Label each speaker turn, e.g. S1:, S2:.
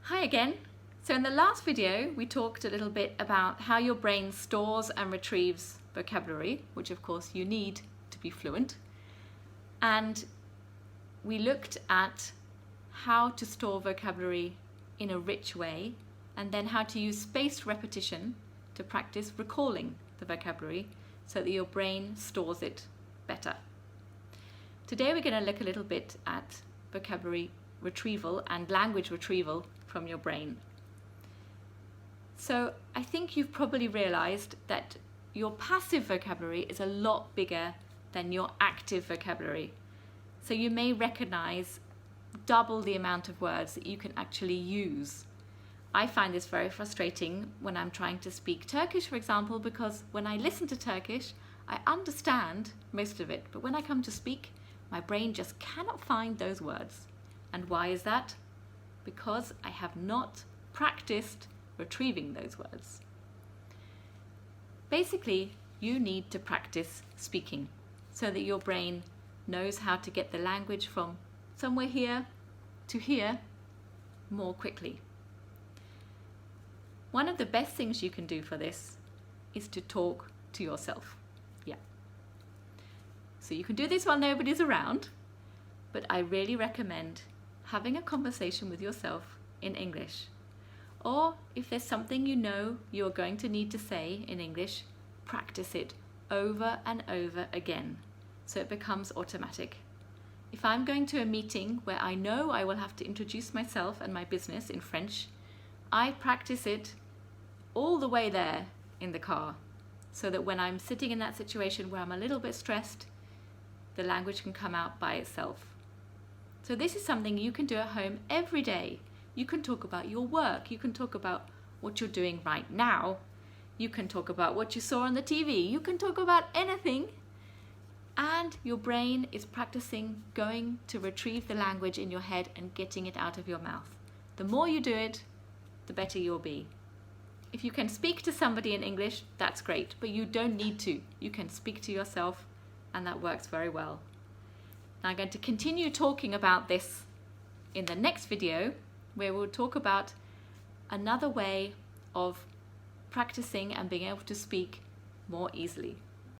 S1: Hi again. So in the last video we talked a little bit about how your brain stores and retrieves vocabulary, which of course you need to be fluent. And we looked at how to store vocabulary in a rich way, and then how to use spaced repetition to practice recalling the vocabulary so that your brain stores it better. Today we're going to look a little bit at vocabulary retrieval and language retrieval from your brain. So I think you've probably realized that your passive vocabulary is a lot bigger than your active vocabulary. So you may recognize double the amount of words that you can actually use. I find this very frustrating when I'm trying to speak Turkish, for example, because when I listen to Turkish, I understand most of it, but when I come to speak, my brain just cannot find those words. And why is that? Because I have not practiced retrieving those words. Basically, you need to practice speaking so that your brain knows how to get the language from somewhere here to here more quickly. One of the best things you can do for this is to talk to yourself. Yeah. So you can do this while nobody's around, but I really recommend having a conversation with yourself in English. Or if there's something you know you're going to need to say in English, practice it over and over again so it becomes automatic. If I'm going to a meeting where I know I will have to introduce myself and my business in French, I practice it all the way there in the car so that when I'm sitting in that situation where I'm a little bit stressed, the language can come out by itself. So this is something you can do at home every day. You can talk about your work, you can talk about what you're doing right now, you can talk about what you saw on the TV, you can talk about anything, and your brain is practicing going to retrieve the language in your head and getting it out of your mouth. The more you do it, the better you'll be. If you can speak to somebody in English, that's great, but you don't need to. You can speak to yourself, and that works very well. Now I'm going to continue talking about this in the next video, where we'll talk about another way of practicing and being able to speak more easily.